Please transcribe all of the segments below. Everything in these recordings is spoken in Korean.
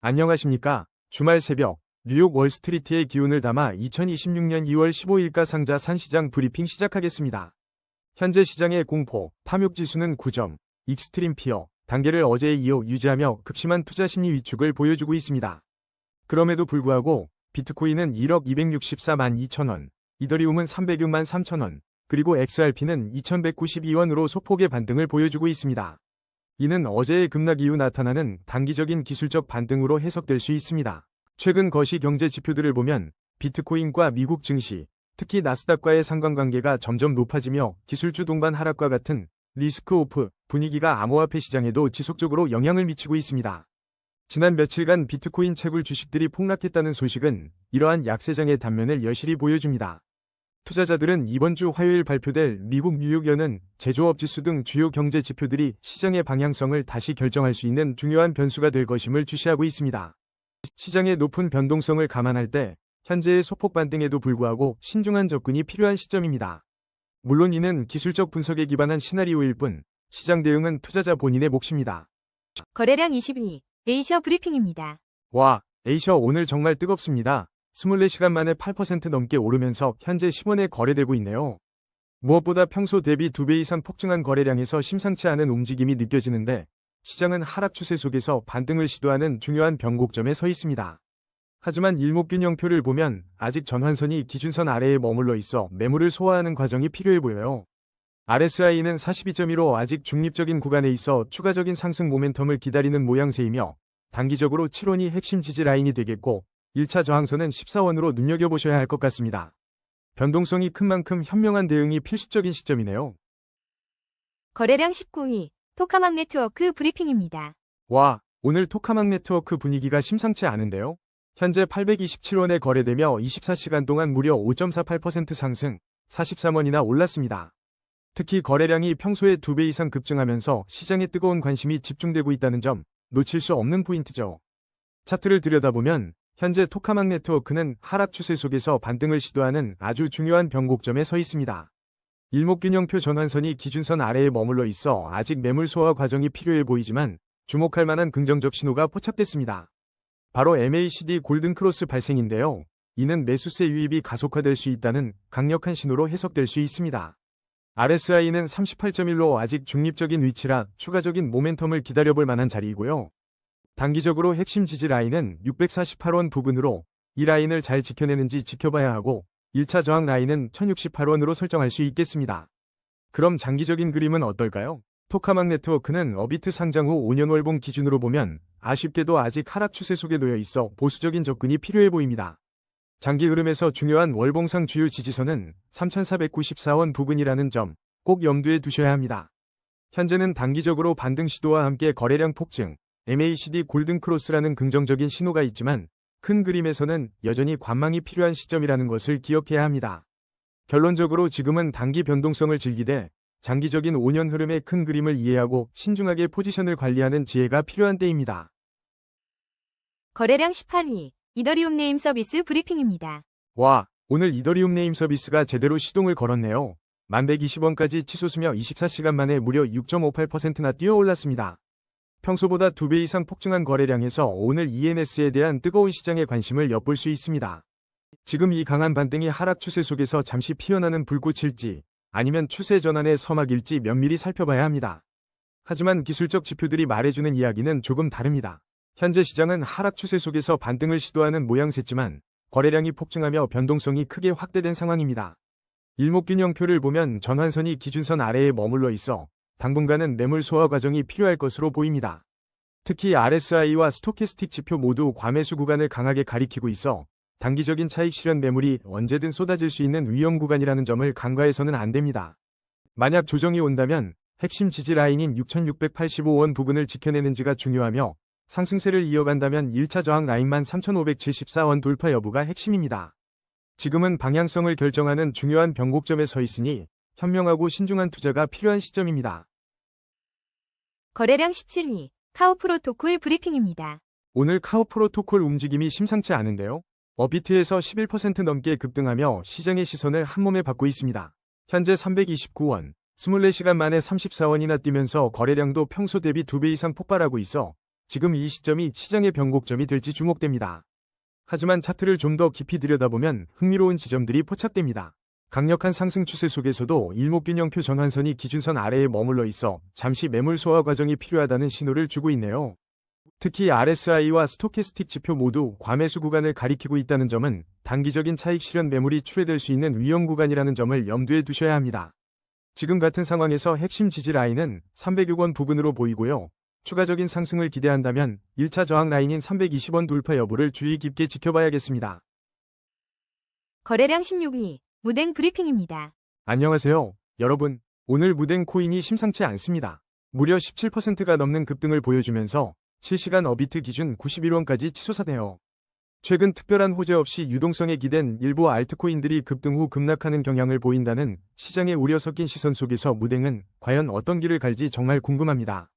안녕하십니까. 주말 새벽 뉴욕 월스트리트의 기운을 담아 2026년 2월 15일가 상자 산시장 브리핑 시작하겠습니다. 현재 시장의 공포, 탐욕지수는 9점, 익스트림 피어, 단계를 어제에 이어 유지하며 극심한 투자 심리 위축을 보여주고 있습니다. 그럼에도 불구하고 비트코인은 1억 264만 2천원, 이더리움은 306만 3천원, 그리고 XRP는 2192원으로 소폭의 반등을 보여주고 있습니다. 이는 어제의 급락 이후 나타나는 단기적인 기술적 반등으로 해석될 수 있습니다. 최근 거시 경제 지표들을 보면 비트코인과 미국 증시, 특히 나스닥과의 상관관계가 점점 높아지며 기술주 동반 하락과 같은 리스크 오프 분위기가 암호화폐 시장에도 지속적으로 영향을 미치고 있습니다. 지난 며칠간 비트코인 채굴 주식들이 폭락했다는 소식은 이러한 약세장의 단면을 여실히 보여줍니다. 투자자들은 이번 주 화요일 발표될 미국 뉴욕 연은 제조업 지수 등 주요 경제 지표들이 시장의 방향성을 다시 결정할 수 있는 중요한 변수가 될 것임을 주시하고 있습니다. 시장의 높은 변동성을 감안할 때 현재의 소폭 반등에도 불구하고 신중한 접근이 필요한 시점입니다. 물론 이는 기술적 분석에 기반한 시나리오일 뿐 시장 대응은 투자자 본인의 몫입니다. 거래량 22, 에이셔 브리핑입니다. 와, 에이셔 오늘 정말 뜨겁습니다. 24시간 만에 8% 넘게 오르면서 현재 10원에 거래되고 있네요. 무엇보다 평소 대비 2배 이상 폭증한 거래량에서 심상치 않은 움직임이 느껴지는데 시장은 하락 추세 속에서 반등을 시도하는 중요한 변곡점에 서 있습니다. 하지만 일목균형표를 보면 아직 전환선이 기준선 아래에 머물러 있어 매물을 소화하는 과정이 필요해 보여요. RSI는 42.1로 아직 중립적인 구간에 있어 추가적인 상승 모멘텀을 기다리는 모양새이며 단기적으로 7원이 핵심 지지 라인이 되겠고 1차 저항선은 14원으로 눈여겨보셔야 할 것 같습니다. 변동성이 큰 만큼 현명한 대응이 필수적인 시점이네요. 거래량 19위, 토카막 네트워크 브리핑입니다. 와, 오늘 토카막 네트워크 분위기가 심상치 않은데요. 현재 827원에 거래되며 24시간 동안 무려 5.48% 상승, 43원이나 올랐습니다. 특히 거래량이 평소의 2배 이상 급증하면서 시장에 뜨거운 관심이 집중되고 있다는 점 놓칠 수 없는 포인트죠. 차트를 들여다보면 현재 토카막 네트워크는 하락 추세 속에서 반등을 시도하는 아주 중요한 변곡점에 서 있습니다. 일목균형표 전환선이 기준선 아래에 머물러 있어 아직 매물 소화 과정이 필요해 보이지만 주목할 만한 긍정적 신호가 포착됐습니다. 바로 MACD 골든크로스 발생인데요. 이는 매수세 유입이 가속화될 수 있다는 강력한 신호로 해석될 수 있습니다. RSI는 38.1로 아직 중립적인 위치라 추가적인 모멘텀을 기다려볼 만한 자리이고요. 단기적으로 핵심 지지 라인은 648원 부근으로 이 라인을 잘 지켜내는지 지켜봐야 하고 1차 저항 라인은 1068원으로 설정할 수 있겠습니다. 그럼 장기적인 그림은 어떨까요? 토카막 네트워크는 어비트 상장 후 5년 월봉 기준으로 보면 아쉽게도 아직 하락 추세 속에 놓여 있어 보수적인 접근이 필요해 보입니다. 장기 흐름에서 중요한 월봉상 주요 지지선은 3494원 부근이라는 점 꼭 염두에 두셔야 합니다. 현재는 단기적으로 반등 시도와 함께 거래량 폭증, MACD 골든크로스라는 긍정적인 신호가 있지만 큰 그림에서는 여전히 관망이 필요한 시점이라는 것을 기억해야 합니다. 결론적으로 지금은 단기 변동성을 즐기되 장기적인 5년 흐름의 큰 그림을 이해하고 신중하게 포지션을 관리하는 지혜가 필요한 때입니다. 거래량 18위, 이더리움 네임 서비스 브리핑입니다. 와, 오늘 이더리움 네임 서비스가 제대로 시동을 걸었네요. 1120원까지 치솟으며 24시간 만에 무려 6.58%나 뛰어올랐습니다. 평소보다 2배 이상 폭증한 거래량에서 오늘 ENS에 대한 뜨거운 시장의 관심을 엿볼 수 있습니다. 지금 이 강한 반등이 하락 추세 속에서 잠시 피어나는 불꽃일지 아니면 추세 전환의 서막일지 면밀히 살펴봐야 합니다. 하지만 기술적 지표들이 말해주는 이야기는 조금 다릅니다. 현재 시장은 하락 추세 속에서 반등을 시도하는 모양새지만 거래량이 폭증하며 변동성이 크게 확대된 상황입니다. 일목균형표를 보면 전환선이 기준선 아래에 머물러 있어 당분간은 매물 소화 과정이 필요할 것으로 보입니다. 특히 RSI와 스토캐스틱 지표 모두 과매수 구간을 강하게 가리키고 있어 단기적인 차익 실현 매물이 언제든 쏟아질 수 있는 위험 구간이라는 점을 간과해서는 안 됩니다. 만약 조정이 온다면 핵심 지지 라인인 6685원 부근을 지켜내는지가 중요하며 상승세를 이어간다면 1차 저항 라인만 3574원 돌파 여부가 핵심입니다. 지금은 방향성을 결정하는 중요한 변곡점에 서 있으니 현명하고 신중한 투자가 필요한 시점입니다. 거래량 17위, 카오 프로토콜 브리핑입니다. 오늘 카오 프로토콜 움직임이 심상치 않은데요. 업비트에서 11% 넘게 급등하며 시장의 시선을 한몸에 받고 있습니다. 현재 329원, 24시간 만에 34원이나 뛰면서 거래량도 평소 대비 2배 이상 폭발하고 있어 지금 이 시점이 시장의 변곡점이 될지 주목됩니다. 하지만 차트를 좀 더 깊이 들여다보면 흥미로운 지점들이 포착됩니다. 강력한 상승 추세 속에서도 일목균형표 전환선이 기준선 아래에 머물러 있어 잠시 매물 소화 과정이 필요하다는 신호를 주고 있네요. 특히 RSI와 스토캐스틱 지표 모두 과매수 구간을 가리키고 있다는 점은 단기적인 차익 실현 매물이 출회될 수 있는 위험 구간이라는 점을 염두에 두셔야 합니다. 지금 같은 상황에서 핵심 지지 라인은 300여 원 부근으로 보이고요. 추가적인 상승을 기대한다면 1차 저항 라인인 320원 돌파 여부를 주의 깊게 지켜봐야겠습니다. 거래량 16위, 무댕 브리핑입니다. 안녕하세요, 여러분. 오늘 무댕 코인이 심상치 않습니다. 무려 17%가 넘는 급등을 보여주면서 실시간 어비트 기준 91원까지 치솟아내요. 최근 특별한 호재 없이 유동성에 기댄 일부 알트코인들이 급등 후 급락하는 경향을 보인다는 시장의 우려 섞인 시선 속에서 무댕은 과연 어떤 길을 갈지 정말 궁금합니다.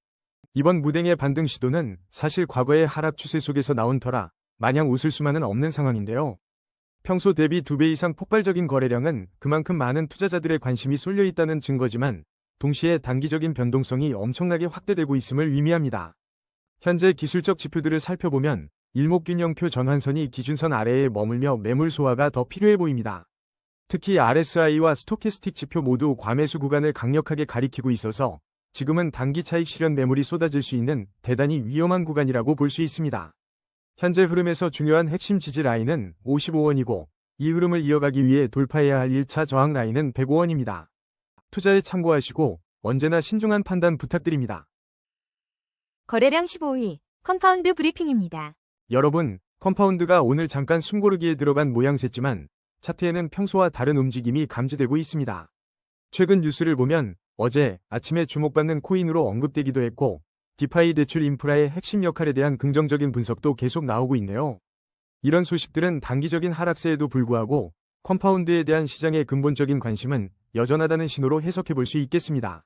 이번 무댕의 반등 시도는 사실 과거의 하락 추세 속에서 나온 터라 마냥 웃을 수만은 없는 상황인데요. 평소 대비 2배 이상 폭발적인 거래량은 그만큼 많은 투자자들의 관심이 쏠려 있다는 증거지만 동시에 단기적인 변동성이 엄청나게 확대되고 있음을 의미합니다. 현재 기술적 지표들을 살펴보면 일목균형표 전환선이 기준선 아래에 머물며 매물 소화가 더 필요해 보입니다. 특히 RSI와 스토캐스틱 지표 모두 과매수 구간을 강력하게 가리키고 있어서 지금은 단기 차익 실현 매물이 쏟아질 수 있는 대단히 위험한 구간이라고 볼 수 있습니다. 현재 흐름에서 중요한 핵심 지지 라인은 55원이고 이 흐름을 이어가기 위해 돌파해야 할 1차 저항 라인은 105원입니다. 투자에 참고하시고 언제나 신중한 판단 부탁드립니다. 거래량 15위, 컴파운드 브리핑입니다. 여러분, 컴파운드가 오늘 잠깐 숨고르기에 들어간 모양새지만 차트에는 평소와 다른 움직임이 감지되고 있습니다. 최근 뉴스를 보면 어제 아침에 주목받는 코인으로 언급되기도 했고 디파이 대출 인프라의 핵심 역할에 대한 긍정적인 분석도 계속 나오고 있네요. 이런 소식들은 단기적인 하락세에도 불구하고 컴파운드에 대한 시장의 근본적인 관심은 여전하다는 신호로 해석해 볼 수 있겠습니다.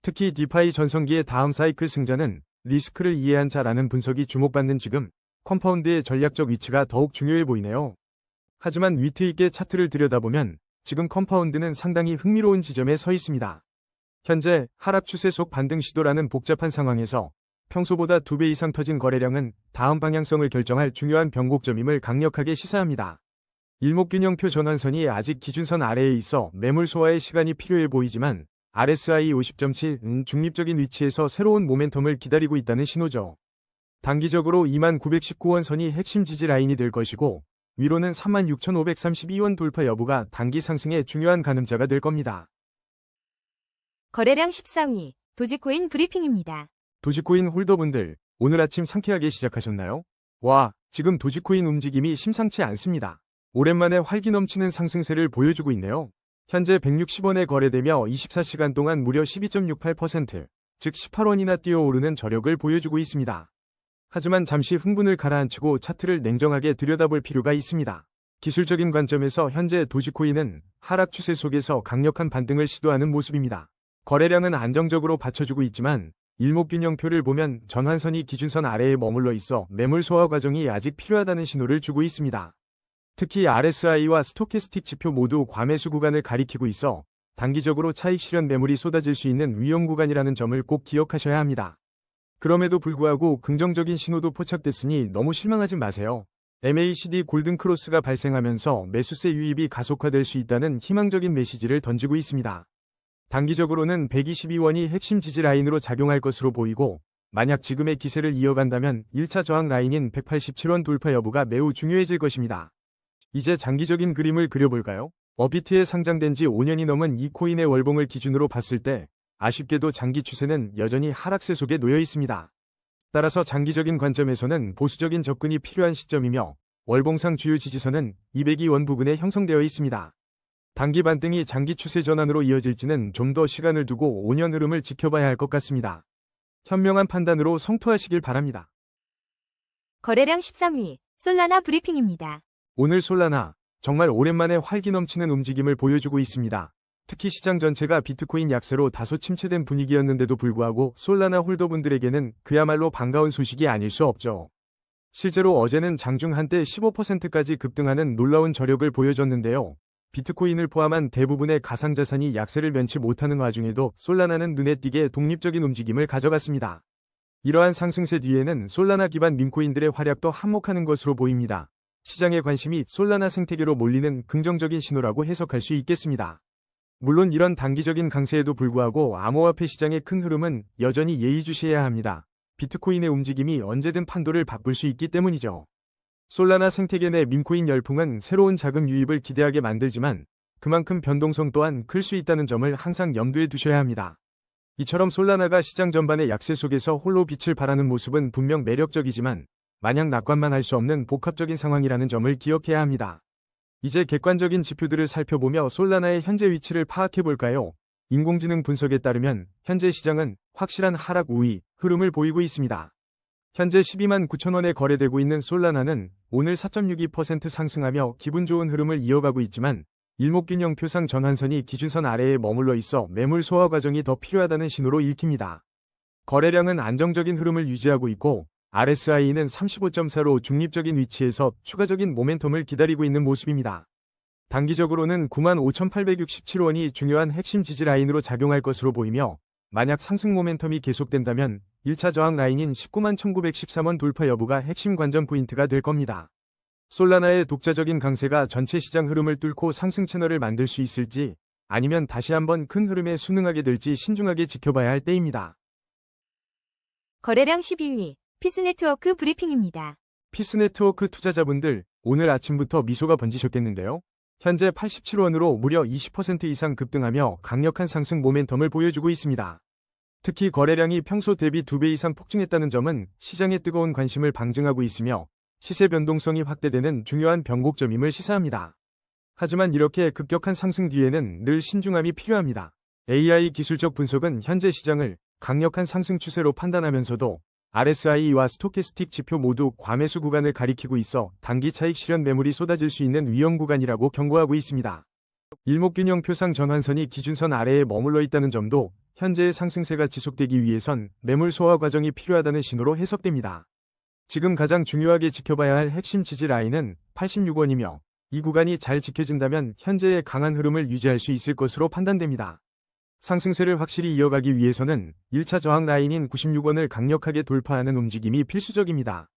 특히 디파이 전성기의 다음 사이클 승자는 리스크를 이해한 자라는 분석이 주목받는 지금 컴파운드의 전략적 위치가 더욱 중요해 보이네요. 하지만 위트 있게 차트를 들여다보면 지금 컴파운드는 상당히 흥미로운 지점에 서 있습니다. 현재 하락 추세 속 반등 시도라는 복잡한 상황에서 평소보다 2배 이상 터진 거래량은 다음 방향성을 결정할 중요한 변곡점임을 강력하게 시사합니다. 일목균형표 전환선이 아직 기준선 아래에 있어 매물 소화의 시간이 필요해 보이지만 RSI 50.7은 중립적인 위치에서 새로운 모멘텀을 기다리고 있다는 신호죠. 단기적으로 2919원 선이 핵심 지지 라인이 될 것이고 위로는 36,532원 돌파 여부가 단기 상승의 중요한 가늠자가 될 겁니다. 거래량 14위, 도지코인 브리핑입니다. 도지코인 홀더분들, 오늘 아침 상쾌하게 시작하셨나요? 와, 지금 도지코인 움직임이 심상치 않습니다. 오랜만에 활기 넘치는 상승세를 보여주고 있네요. 현재 160원에 거래되며 24시간 동안 무려 12.68%, 즉 18원이나 뛰어오르는 저력을 보여주고 있습니다. 하지만 잠시 흥분을 가라앉히고 차트를 냉정하게 들여다볼 필요가 있습니다. 기술적인 관점에서 현재 도지코인은 하락 추세 속에서 강력한 반등을 시도하는 모습입니다. 거래량은 안정적으로 받쳐주고 있지만 일목균형표를 보면 전환선이 기준선 아래에 머물러 있어 매물 소화 과정이 아직 필요하다는 신호를 주고 있습니다. 특히 RSI와 스토캐스틱 지표 모두 과매수 구간을 가리키고 있어 단기적으로 차익 실현 매물이 쏟아질 수 있는 위험 구간이라는 점을 꼭 기억하셔야 합니다. 그럼에도 불구하고 긍정적인 신호도 포착됐으니 너무 실망하지 마세요. MACD 골든크로스가 발생하면서 매수세 유입이 가속화될 수 있다는 희망적인 메시지를 던지고 있습니다. 단기적으로는 122원이 핵심 지지 라인으로 작용할 것으로 보이고 만약 지금의 기세를 이어간다면 1차 저항 라인인 187원 돌파 여부가 매우 중요해질 것입니다. 이제 장기적인 그림을 그려볼까요? 어비트에 상장된 지 5년이 넘은 이 코인의 월봉을 기준으로 봤을 때 아쉽게도 장기 추세는 여전히 하락세 속에 놓여 있습니다. 따라서 장기적인 관점에서는 보수적인 접근이 필요한 시점이며 월봉상 주요 지지선은 202원 부근에 형성되어 있습니다. 단기 반등이 장기 추세 전환으로 이어질지는 좀 더 시간을 두고 5년 흐름을 지켜봐야 할 것 같습니다. 현명한 판단으로 성투하시길 바랍니다. 거래량 13위, 솔라나 브리핑입니다. 오늘 솔라나, 정말 오랜만에 활기 넘치는 움직임을 보여주고 있습니다. 특히 시장 전체가 비트코인 약세로 다소 침체된 분위기였는데도 불구하고 솔라나 홀더분들에게는 그야말로 반가운 소식이 아닐 수 없죠. 실제로 어제는 장중 한때 15%까지 급등하는 놀라운 저력을 보여줬는데요. 비트코인을 포함한 대부분의 가상자산이 약세를 면치 못하는 와중에도 솔라나는 눈에 띄게 독립적인 움직임을 가져갔습니다. 이러한 상승세 뒤에는 솔라나 기반 밈코인들의 활약도 한몫하는 것으로 보입니다. 시장의 관심이 솔라나 생태계로 몰리는 긍정적인 신호라고 해석할 수 있겠습니다. 물론 이런 단기적인 강세에도 불구하고 암호화폐 시장의 큰 흐름은 여전히 예의주시해야 합니다. 비트코인의 움직임이 언제든 판도를 바꿀 수 있기 때문이죠. 솔라나 생태계 내 밈코인 열풍은 새로운 자금 유입을 기대하게 만들지만 그만큼 변동성 또한 클 수 있다는 점을 항상 염두에 두셔야 합니다. 이처럼 솔라나가 시장 전반의 약세 속에서 홀로 빛을 발하는 모습은 분명 매력적이지만 마냥 낙관만 할 수 없는 복합적인 상황이라는 점을 기억해야 합니다. 이제 객관적인 지표들을 살펴보며 솔라나의 현재 위치를 파악해볼까요? 인공지능 분석에 따르면 현재 시장은 확실한 하락 우위 흐름을 보이고 있습니다. 현재 12만 9천 원에 거래되고 있는 솔라나는 오늘 4.62% 상승하며 기분 좋은 흐름을 이어가고 있지만 일목균형 표상 전환선이 기준선 아래에 머물러 있어 매물 소화 과정이 더 필요하다는 신호로 읽힙니다. 거래량은 안정적인 흐름을 유지하고 있고 RSI는 35.4로 중립적인 위치에서 추가적인 모멘텀을 기다리고 있는 모습입니다. 단기적으로는 95,867원이 중요한 핵심 지지 라인으로 작용할 것으로 보이며 만약 상승 모멘텀이 계속된다면 1차 저항 라인인 191,913원 돌파 여부가 핵심 관전 포인트가 될 겁니다. 솔라나의 독자적인 강세가 전체 시장 흐름을 뚫고 상승 채널을 만들 수 있을지 아니면 다시 한번 큰 흐름에 순응하게 될지 신중하게 지켜봐야 할 때입니다. 거래량 12위, 피스네트워크 브리핑입니다. 피스네트워크 투자자분들 오늘 아침부터 미소가 번지셨겠는데요. 현재 87원으로 무려 20% 이상 급등하며 강력한 상승 모멘텀을 보여주고 있습니다. 특히 거래량이 평소 대비 2배 이상 폭증했다는 점은 시장의 뜨거운 관심을 방증하고 있으며 시세 변동성이 확대되는 중요한 변곡점임을 시사합니다. 하지만 이렇게 급격한 상승 뒤에는 늘 신중함이 필요합니다. AI 기술적 분석은 현재 시장을 강력한 상승 추세로 판단하면서도 RSI와 스토캐스틱 지표 모두 과매수 구간을 가리키고 있어 단기 차익 실현 매물이 쏟아질 수 있는 위험 구간이라고 경고하고 있습니다. 일목균형 표상 전환선이 기준선 아래에 머물러 있다는 점도 현재의 상승세가 지속되기 위해선 매물 소화 과정이 필요하다는 신호로 해석됩니다. 지금 가장 중요하게 지켜봐야 할 핵심 지지 라인은 86원이며 이 구간이 잘 지켜진다면 현재의 강한 흐름을 유지할 수 있을 것으로 판단됩니다. 상승세를 확실히 이어가기 위해서는 1차 저항 라인인 96원을 강력하게 돌파하는 움직임이 필수적입니다.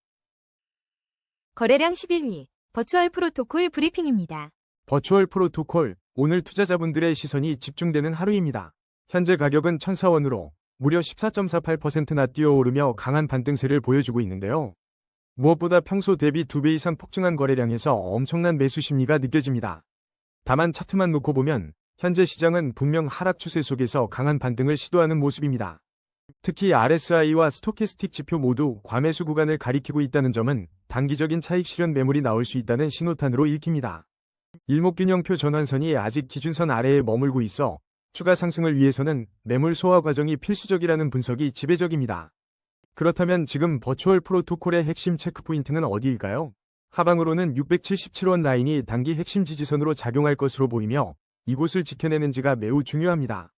거래량 11위, 버추얼 프로토콜 브리핑입니다. 버추얼 프로토콜, 오늘 투자자분들의 시선이 집중되는 하루입니다. 현재 가격은 1,004원으로 무려 14.48%나 뛰어오르며 강한 반등세를 보여주고 있는데요. 무엇보다 평소 대비 2배 이상 폭증한 거래량에서 엄청난 매수 심리가 느껴집니다. 다만 차트만 놓고 보면 현재 시장은 분명 하락 추세 속에서 강한 반등을 시도하는 모습입니다. 특히 RSI와 스토캐스틱 지표 모두 과매수 구간을 가리키고 있다는 점은 단기적인 차익 실현 매물이 나올 수 있다는 신호탄으로 읽힙니다. 일목균형표 전환선이 아직 기준선 아래에 머물고 있어 추가 상승을 위해서는 매물 소화 과정이 필수적이라는 분석이 지배적입니다. 그렇다면 지금 버추얼 프로토콜의 핵심 체크포인트는 어디일까요? 하방으로는 677원 라인이 단기 핵심 지지선으로 작용할 것으로 보이며 이곳을 지켜내는지가 매우 중요합니다.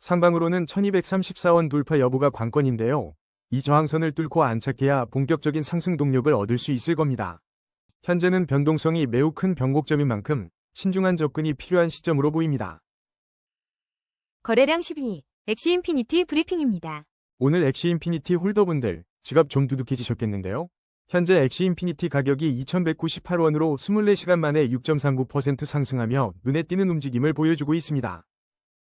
상방으로는 1234원 돌파 여부가 관건인데요. 이 저항선을 뚫고 안착해야 본격적인 상승 동력을 얻을 수 있을 겁니다. 현재는 변동성이 매우 큰 변곡점인 만큼 신중한 접근이 필요한 시점으로 보입니다. 거래량 12위, 엑시인피니티 브리핑입니다. 오늘 엑시인피니티 홀더분들 지갑 좀 두둑해지셨겠는데요. 현재 엑시인피니티 가격이 2,198원으로 24시간 만에 6.39% 상승하며 눈에 띄는 움직임을 보여주고 있습니다.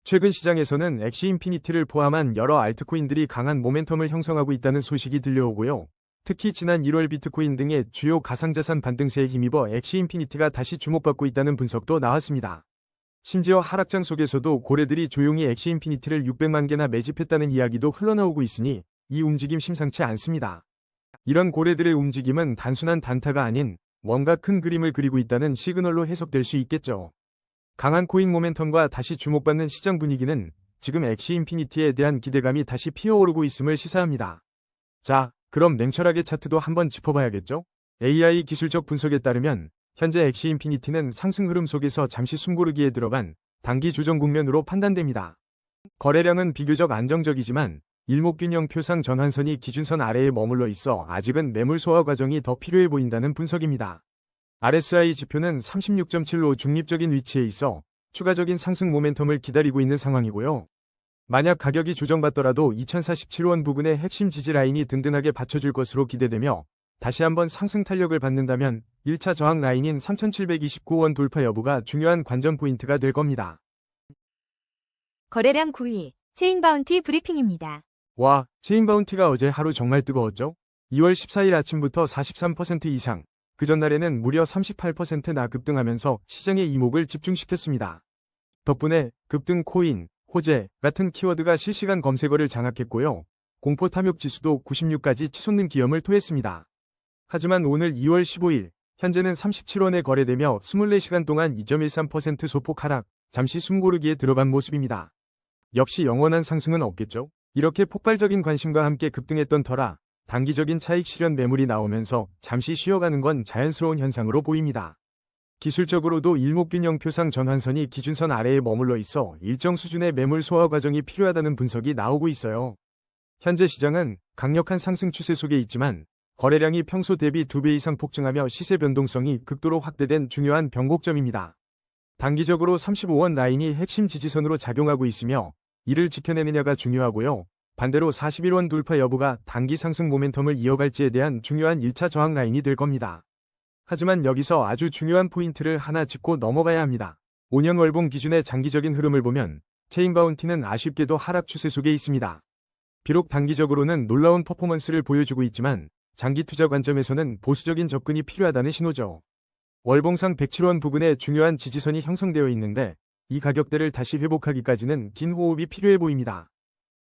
최근 시장에서는 엑시인피니티를 포함한 여러 알트코인들이 강한 모멘텀을 형성하고 있다는 소식이 들려오고요. 특히 지난 1월 비트코인 등의 주요 가상자산 반등세에 힘입어 엑시인피니티가 다시 주목받고 있다는 분석도 나왔습니다. 심지어 하락장 속에서도 고래들이 조용히 엑시인피니티를 600만 개나 매집했다는 이야기도 흘러나오고 있으니 이 움직임 심상치 않습니다. 이런 고래들의 움직임은 단순한 단타가 아닌 뭔가 큰 그림을 그리고 있다는 시그널로 해석될 수 있겠죠. 강한 코인 모멘텀과 다시 주목받는 시장 분위기는 지금 엑시인피니티에 대한 기대감이 다시 피어오르고 있음을 시사합니다. 자, 그럼 냉철하게 차트도 한번 짚어봐야겠죠? AI 기술적 분석에 따르면 현재 엑시인피니티는 상승 흐름 속에서 잠시 숨고르기에 들어간 단기 조정 국면으로 판단됩니다. 거래량은 비교적 안정적이지만 일목균형 표상 전환선이 기준선 아래에 머물러 있어 아직은 매물 소화 과정이 더 필요해 보인다는 분석입니다. RSI 지표는 36.7로 중립적인 위치에 있어 추가적인 상승 모멘텀을 기다리고 있는 상황이고요. 만약 가격이 조정받더라도 2047원 부근의 핵심 지지 라인이 든든하게 받쳐줄 것으로 기대되며 다시 한번 상승 탄력을 받는다면 1차 저항 라인인 3729원 돌파 여부가 중요한 관전 포인트가 될 겁니다. 거래량 9위, 체인바운티 브리핑입니다. 와, 체인바운티가 어제 하루 정말 뜨거웠죠? 2월 14일 아침부터 43% 이상, 그 전날에는 무려 38%나 급등하면서 시장의 이목을 집중시켰습니다. 덕분에 급등 코인, 호재 같은 키워드가 실시간 검색어를 장악했고요. 공포 탐욕 지수도 96까지 치솟는 기염을 토했습니다. 하지만 오늘 2월 15일, 현재는 37원에 거래되며 24시간 동안 2.13% 소폭 하락, 잠시 숨고르기에 들어간 모습입니다. 역시 영원한 상승은 없겠죠? 이렇게 폭발적인 관심과 함께 급등했던 터라 단기적인 차익 실현 매물이 나오면서 잠시 쉬어가는 건 자연스러운 현상으로 보입니다. 기술적으로도 일목균형표상 전환선이 기준선 아래에 머물러 있어 일정 수준의 매물 소화 과정이 필요하다는 분석이 나오고 있어요. 현재 시장은 강력한 상승 추세 속에 있지만 거래량이 평소 대비 2배 이상 폭증하며 시세 변동성이 극도로 확대된 중요한 변곡점입니다. 단기적으로 35원 라인이 핵심 지지선으로 작용하고 있으며 이를 지켜내느냐가 중요하고요. 반대로 41원 돌파 여부가 단기 상승 모멘텀을 이어갈지에 대한 중요한 1차 저항 라인이 될 겁니다. 하지만 여기서 아주 중요한 포인트를 하나 짚고 넘어가야 합니다. 5년 월봉 기준의 장기적인 흐름을 보면 체인바운티는 아쉽게도 하락 추세 속에 있습니다. 비록 단기적으로는 놀라운 퍼포먼스를 보여주고 있지만 장기 투자 관점에서는 보수적인 접근이 필요하다는 신호죠. 월봉상 107원 부근에 중요한 지지선이 형성되어 있는데 이 가격대를 다시 회복하기까지는 긴 호흡이 필요해 보입니다.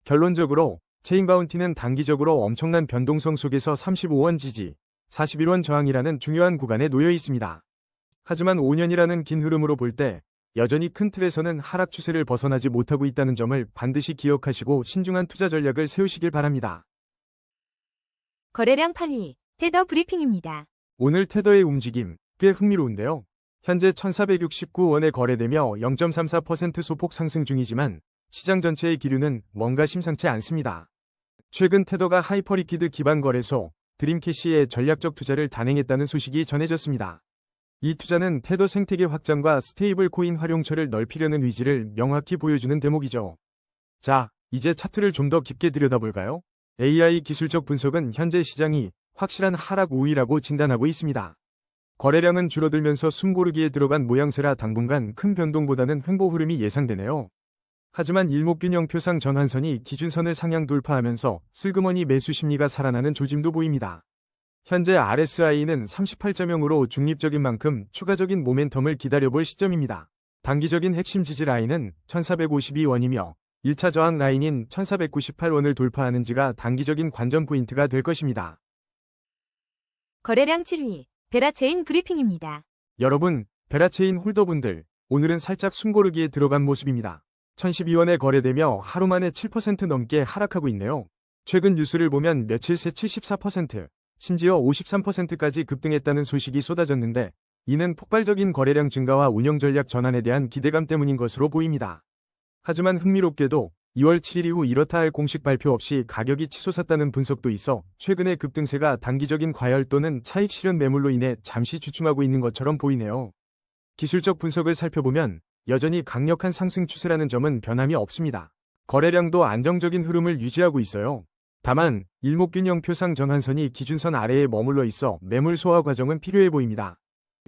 결론적으로 체인바운티는 단기적으로 엄청난 변동성 속에서 35원 지지, 41원 저항이라는 중요한 구간에 놓여 있습니다. 하지만 5년이라는 긴 흐름으로 볼 때 여전히 큰 틀에서는 하락 추세를 벗어나지 못하고 있다는 점을 반드시 기억하시고 신중한 투자 전략을 세우시길 바랍니다. 거래량 8위, 테더 브리핑입니다. 오늘 테더의 움직임 꽤 흥미로운데요. 현재 1469원에 거래되며 0.34% 소폭 상승 중이지만 시장 전체의 기류는 뭔가 심상치 않습니다. 최근 테더가 하이퍼리퀴드 기반 거래소 드림캐시에 전략적 투자를 단행했다는 소식이 전해졌습니다. 이 투자는 테더 생태계 확장과 스테이블 코인 활용처를 넓히려는 의지를 명확히 보여주는 대목이죠. 자, 이제 차트를 좀 더 깊게 들여다볼까요? AI 기술적 분석은 현재 시장이 확실한 하락 우위라고 진단하고 있습니다. 거래량은 줄어들면서 숨고르기에 들어간 모양새라 당분간 큰 변동보다는 횡보 흐름이 예상되네요. 하지만 일목균형표상 전환선이 기준선을 상향 돌파하면서 슬그머니 매수 심리가 살아나는 조짐도 보입니다. 현재 RSI는 38.0으로 중립적인 만큼 추가적인 모멘텀을 기다려볼 시점입니다. 단기적인 핵심 지지 라인은 1452원이며 1차 저항 라인인 1498원을 돌파하는지가 단기적인 관전 포인트가 될 것입니다. 거래량 7위, 베라체인 브리핑입니다. 여러분, 베라체인 홀더분들, 오늘은 살짝 숨고르기에 들어간 모습입니다. 1012원에 거래되며 하루 만에 7% 넘게 하락하고 있네요. 최근 뉴스를 보면 며칠 새 74%, 심지어 53%까지 급등했다는 소식이 쏟아졌는데 이는 폭발적인 거래량 증가와 운영 전략 전환에 대한 기대감 때문인 것으로 보입니다. 하지만 흥미롭게도 2월 7일 이후 이렇다 할 공식 발표 없이 가격이 치솟았다는 분석도 있어 최근의 급등세가 단기적인 과열 또는 차익 실현 매물로 인해 잠시 주춤하고 있는 것처럼 보이네요. 기술적 분석을 살펴보면 여전히 강력한 상승 추세라는 점은 변함이 없습니다. 거래량도 안정적인 흐름을 유지하고 있어요. 다만 일목균형표상 전환선이 기준선 아래에 머물러 있어 매물 소화 과정은 필요해 보입니다.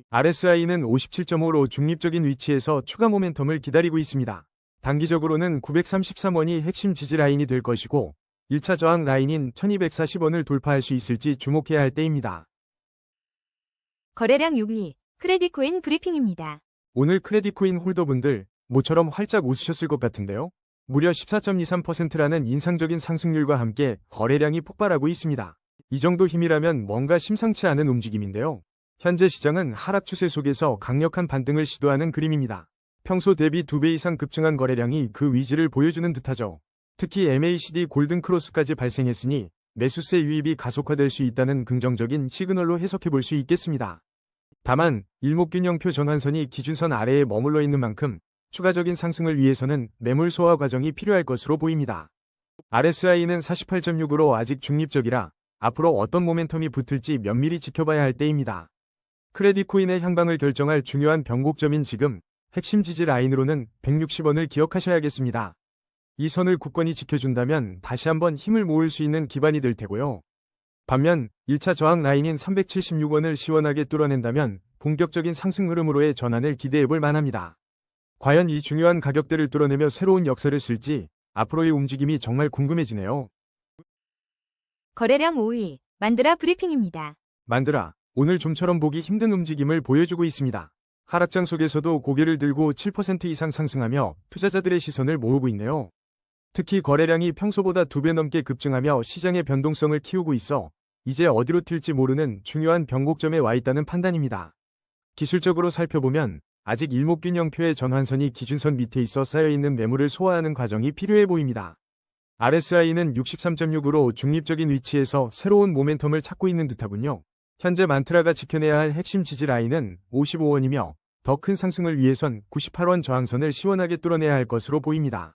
RSI는 57.5로 중립적인 위치에서 추가 모멘텀을 기다리고 있습니다. 단기적으로는 933원이 핵심 지지 라인이 될 것이고 1차 저항 라인인 1240원을 돌파할 수 있을지 주목해야 할 때입니다. 거래량 6위, 크레딧코인 브리핑입니다. 오늘 크레딧코인 홀더분들 모처럼 활짝 웃으셨을 것 같은데요. 무려 14.23%라는 인상적인 상승률과 함께 거래량이 폭발하고 있습니다. 이 정도 힘이라면 뭔가 심상치 않은 움직임인데요. 현재 시장은 하락 추세 속에서 강력한 반등을 시도하는 그림입니다. 평소 대비 2배 이상 급증한 거래량이 그 위지를 보여주는 듯하죠. 특히 MACD 골든크로스까지 발생했으니 매수세 유입이 가속화될 수 있다는 긍정적인 시그널로 해석해볼 수 있겠습니다. 다만 일목균형표 전환선이 기준선 아래에 머물러 있는 만큼 추가적인 상승을 위해서는 매물 소화 과정이 필요할 것으로 보입니다. RSI는 48.6으로 아직 중립적이라 앞으로 어떤 모멘텀이 붙을지 면밀히 지켜봐야 할 때입니다. 크레딧코인의 향방을 결정할 중요한 변곡점인 지금 핵심 지지 라인으로는 160원을 기억하셔야겠습니다. 이 선을 굳건히 지켜준다면 다시 한번 힘을 모을 수 있는 기반이 될 테고요. 반면 1차 저항 라인인 376원을 시원하게 뚫어낸다면 본격적인 상승 흐름으로의 전환을 기대해볼 만합니다. 과연 이 중요한 가격대를 뚫어내며 새로운 역사를 쓸지 앞으로의 움직임이 정말 궁금해지네요. 거래량 5위, 만드라 브리핑입니다. 만드라, 오늘 좀처럼 보기 힘든 움직임을 보여주고 있습니다. 하락장 속에서도 고개를 들고 7% 이상 상승하며 투자자들의 시선을 모으고 있네요. 특히 거래량이 평소보다 2배 넘게 급증하며 시장의 변동성을 키우고 있어 이제 어디로 튈지 모르는 중요한 변곡점에 와 있다는 판단입니다. 기술적으로 살펴보면 아직 일목균형표의 전환선이 기준선 밑에 있어 쌓여있는 매물을 소화하는 과정이 필요해 보입니다. RSI는 63.6으로 중립적인 위치에서 새로운 모멘텀을 찾고 있는 듯하군요. 현재 만트라가 지켜내야 할 핵심 지지 라인은 55원이며 더 큰 상승을 위해선 98원 저항선을 시원하게 뚫어내야 할 것으로 보입니다.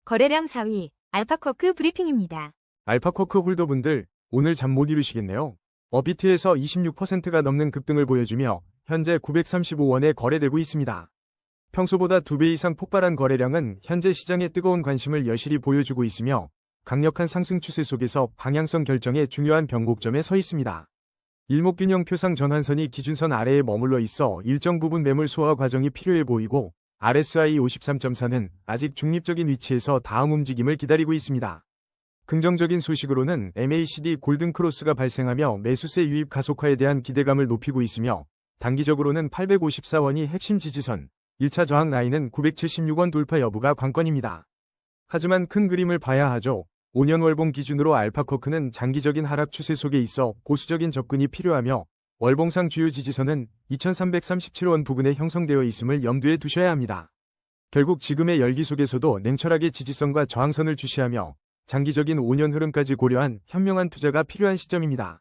거래량 4위, 알파쿼크 브리핑입니다. 알파쿼크 홀더분들 오늘 잠 못 이루시겠네요. 어비트에서 26%가 넘는 급등을 보여주며 현재 935원에 거래되고 있습니다. 평소보다 2배 이상 폭발한 거래량은 현재 시장의 뜨거운 관심을 여실히 보여주고 있으며 강력한 상승 추세 속에서 방향성 결정의 중요한 변곡점에 서 있습니다. 일목균형 표상 전환선이 기준선 아래에 머물러 있어 일정 부분 매물 소화 과정이 필요해 보이고 RSI 53.4는 아직 중립적인 위치에서 다음 움직임을 기다리고 있습니다. 긍정적인 소식으로는 MACD 골든크로스가 발생하며 매수세 유입 가속화에 대한 기대감을 높이고 있으며 단기적으로는 854원이 핵심 지지선, 1차 저항 라인은 976원 돌파 여부가 관건입니다. 하지만 큰 그림을 봐야 하죠. 5년 월봉 기준으로 알파쿼크는 장기적인 하락 추세 속에 있어 보수적인 접근이 필요하며 월봉상 주요 지지선은 2337원 부근에 형성되어 있음을 염두에 두셔야 합니다. 결국 지금의 열기 속에서도 냉철하게 지지선과 저항선을 주시하며 장기적인 5년 흐름까지 고려한 현명한 투자가 필요한 시점입니다.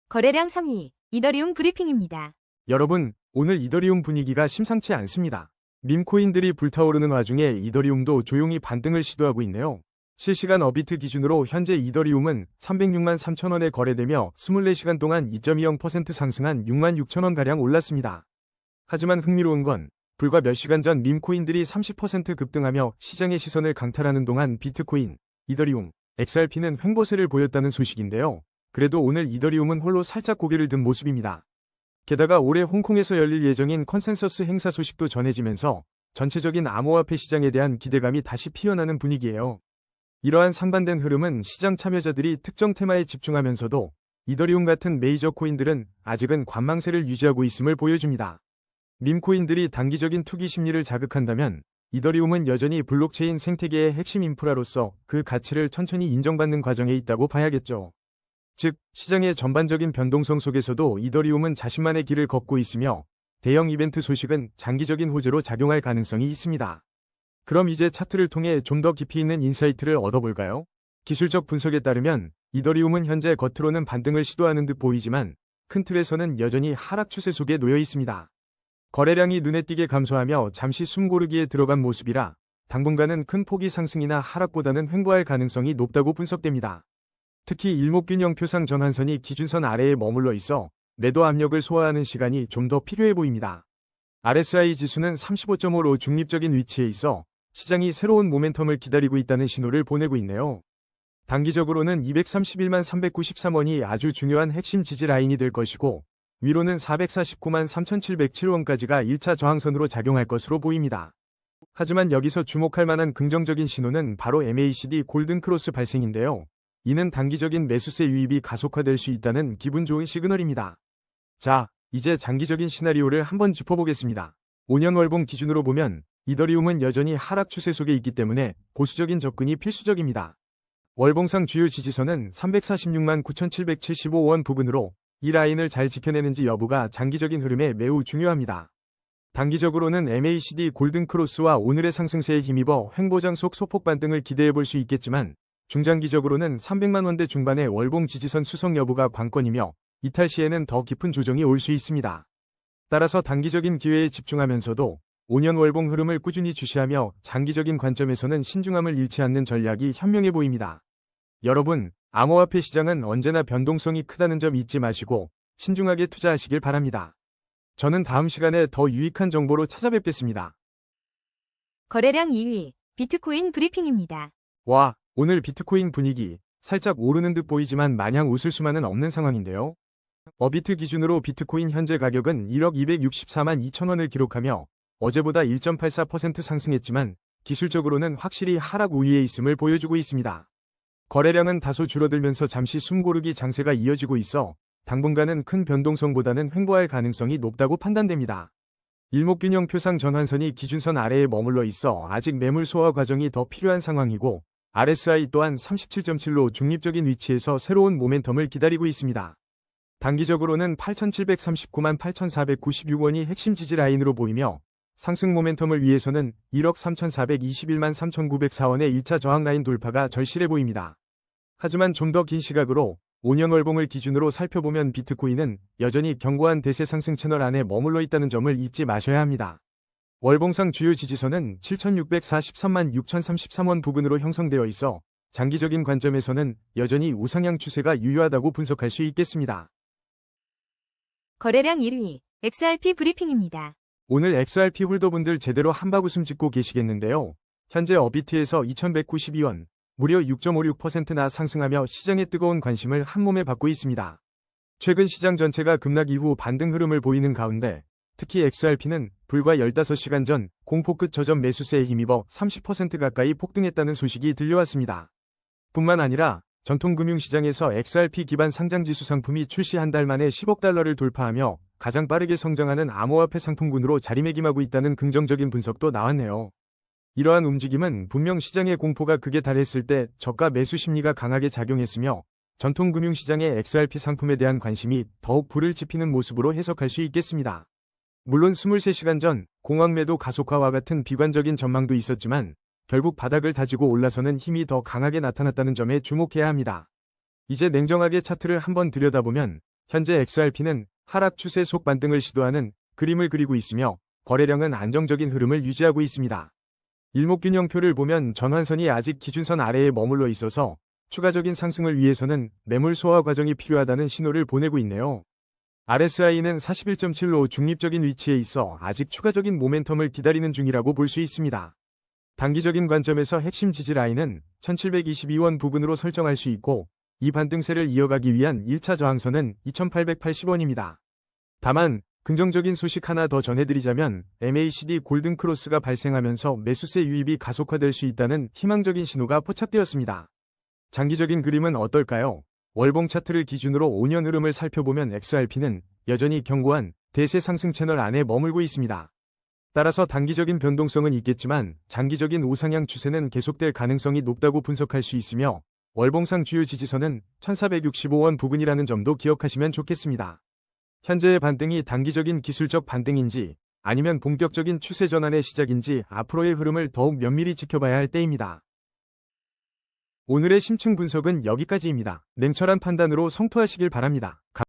거래량 3위, 이더리움 브리핑입니다. 여러분, 오늘 이더리움 분위기가 심상치 않습니다. 밈코인들이 불타오르는 와중에 이더리움도 조용히 반등을 시도하고 있네요. 실시간 어비트 기준으로 현재 이더리움은 306만 3천원에 거래되며 24시간 동안 2.20% 상승한 6만 6천원가량 올랐습니다. 하지만 흥미로운 건 불과 몇 시간 전 밈코인들이 30% 급등하며 시장의 시선을 강탈하는 동안 비트코인, 이더리움, XRP는 횡보세를 보였다는 소식인데요. 그래도 오늘 이더리움은 홀로 살짝 고개를 든 모습입니다. 게다가 올해 홍콩에서 열릴 예정인 컨센서스 행사 소식도 전해지면서 전체적인 암호화폐 시장에 대한 기대감이 다시 피어나는 분위기예요. 이러한 상반된 흐름은 시장 참여자들이 특정 테마에 집중하면서도 이더리움 같은 메이저 코인들은 아직은 관망세를 유지하고 있음을 보여줍니다. 밈코인들이 단기적인 투기 심리를 자극한다면 이더리움은 여전히 블록체인 생태계의 핵심 인프라로서 그 가치를 천천히 인정받는 과정에 있다고 봐야겠죠. 즉, 시장의 전반적인 변동성 속에서도 이더리움은 자신만의 길을 걷고 있으며 대형 이벤트 소식은 장기적인 호재로 작용할 가능성이 있습니다. 그럼 이제 차트를 통해 좀 더 깊이 있는 인사이트를 얻어볼까요? 기술적 분석에 따르면 이더리움은 현재 겉으로는 반등을 시도하는 듯 보이지만 큰 틀에서는 여전히 하락 추세 속에 놓여 있습니다. 거래량이 눈에 띄게 감소하며 잠시 숨고르기에 들어간 모습이라 당분간은 큰 폭의 상승이나 하락보다는 횡보할 가능성이 높다고 분석됩니다. 특히 일목균형 표상 전환선이 기준선 아래에 머물러 있어 매도 압력을 소화하는 시간이 좀 더 필요해 보입니다. RSI 지수는 35.5로 중립적인 위치에 있어 시장이 새로운 모멘텀을 기다리고 있다는 신호를 보내고 있네요. 단기적으로는 231만 393원이 아주 중요한 핵심 지지 라인이 될 것이고 위로는 449만 3,707원까지가 1차 저항선으로 작용할 것으로 보입니다. 하지만 여기서 주목할 만한 긍정적인 신호는 바로 MACD 골든크로스 발생인데요. 이는 단기적인 매수세 유입이 가속화될 수 있다는 기분 좋은 시그널입니다. 자, 이제 장기적인 시나리오를 한번 짚어보겠습니다. 5년 월봉 기준으로 보면 이더리움은 여전히 하락 추세 속에 있기 때문에 보수적인 접근이 필수적입니다. 월봉상 주요 지지선은 346만 9,775원 부근으로 이 라인을 잘 지켜내는지 여부가 장기적인 흐름에 매우 중요합니다. 단기적으로는 MACD 골든크로스와 오늘의 상승세에 힘입어 횡보장 속 소폭 반등을 기대해볼 수 있겠지만 중장기적으로는 300만원대 중반의 월봉 지지선 수성 여부가 관건이며 이탈 시에는 더 깊은 조정이 올 수 있습니다. 따라서 단기적인 기회에 집중하면서도 5년 월봉 흐름을 꾸준히 주시하며 장기적인 관점에서는 신중함을 잃지 않는 전략이 현명해 보입니다. 여러분, 암호화폐 시장은 언제나 변동성이 크다는 점 잊지 마시고 신중하게 투자하시길 바랍니다. 저는 다음 시간에 더 유익한 정보로 찾아뵙겠습니다. 거래량 2위, 비트코인 브리핑입니다. 와, 오늘 비트코인 분위기 살짝 오르는 듯 보이지만 마냥 웃을 수만은 없는 상황인데요. 어비트 기준으로 비트코인 현재 가격은 1억 264만 2천 원을 기록하며 어제보다 1.84% 상승했지만 기술적으로는 확실히 하락 우위에 있음을 보여주고 있습니다. 거래량은 다소 줄어들면서 잠시 숨고르기 장세가 이어지고 있어 당분간은 큰 변동성보다는 횡보할 가능성이 높다고 판단됩니다. 일목균형 표상 전환선이 기준선 아래에 머물러 있어 아직 매물 소화 과정이 더 필요한 상황이고 RSI 또한 37.7로 중립적인 위치에서 새로운 모멘텀을 기다리고 있습니다. 단기적으로는 8,739만 8,496원이 핵심 지지 라인으로 보이며 상승 모멘텀을 위해서는 1억 3,421만 3,904원의 1차 저항 라인 돌파가 절실해 보입니다. 하지만 좀 더 긴 시각으로 5년 월봉을 기준으로 살펴보면 비트코인은 여전히 견고한 대세 상승 채널 안에 머물러 있다는 점을 잊지 마셔야 합니다. 월봉상 주요 지지선은 7,643만 6,033원 부근으로 형성되어 있어 장기적인 관점에서는 여전히 우상향 추세가 유효하다고 분석할 수 있겠습니다. 거래량 1위, XRP 브리핑입니다. 오늘 XRP 홀더분들 제대로 한바구음 짓고 계시겠는데요. 현재 어비트에서 2,192원, 무려 6.56%나 상승하며 시장의 뜨거운 관심을 한몸에 받고 있습니다. 최근 시장 전체가 급락 이후 반등 흐름을 보이는 가운데 특히 XRP는 불과 15시간 전 공포 끝 저점 매수세에 힘입어 30% 가까이 폭등했다는 소식이 들려왔습니다. 뿐만 아니라 전통금융시장에서 XRP 기반 상장지수 상품이 출시 한 달 만에 10억 달러를 돌파하며 가장 빠르게 성장하는 암호화폐 상품군으로 자리매김하고 있다는 긍정적인 분석도 나왔네요. 이러한 움직임은 분명 시장의 공포가 극에 달했을 때 저가 매수 심리가 강하게 작용했으며 전통금융시장의 XRP 상품에 대한 관심이 더욱 불을 지피는 모습으로 해석할 수 있겠습니다. 물론 23시간 전 공황매도 가속화와 같은 비관적인 전망도 있었지만 결국 바닥을 다지고 올라서는 힘이 더 강하게 나타났다는 점에 주목해야 합니다. 이제 냉정하게 차트를 한번 들여다보면 현재 XRP는 하락 추세 속 반등을 시도하는 그림을 그리고 있으며 거래량은 안정적인 흐름을 유지하고 있습니다. 일목균형표를 보면 전환선이 아직 기준선 아래에 머물러 있어서 추가적인 상승을 위해서는 매물 소화 과정이 필요하다는 신호를 보내고 있네요. RSI는 41.7로 중립적인 위치에 있어 아직 추가적인 모멘텀을 기다리는 중이라고 볼 수 있습니다. 단기적인 관점에서 핵심 지지 라인은 1,722원 부근으로 설정할 수 있고 이 반등세를 이어가기 위한 1차 저항선은 2,880원입니다. 다만 긍정적인 소식 하나 더 전해드리자면 MACD 골든크로스가 발생하면서 매수세 유입이 가속화될 수 있다는 희망적인 신호가 포착되었습니다. 장기적인 그림은 어떨까요? 월봉 차트를 기준으로 5년 흐름을 살펴보면 XRP는 여전히 견고한 대세 상승 채널 안에 머물고 있습니다. 따라서 단기적인 변동성은 있겠지만 장기적인 우상향 추세는 계속될 가능성이 높다고 분석할 수 있으며 월봉상 주요 지지선은 1,465원 부근이라는 점도 기억하시면 좋겠습니다. 현재의 반등이 단기적인 기술적 반등인지 아니면 본격적인 추세 전환의 시작인지 앞으로의 흐름을 더욱 면밀히 지켜봐야 할 때입니다. 오늘의 심층 분석은 여기까지입니다. 냉철한 판단으로 성토하시길 바랍니다.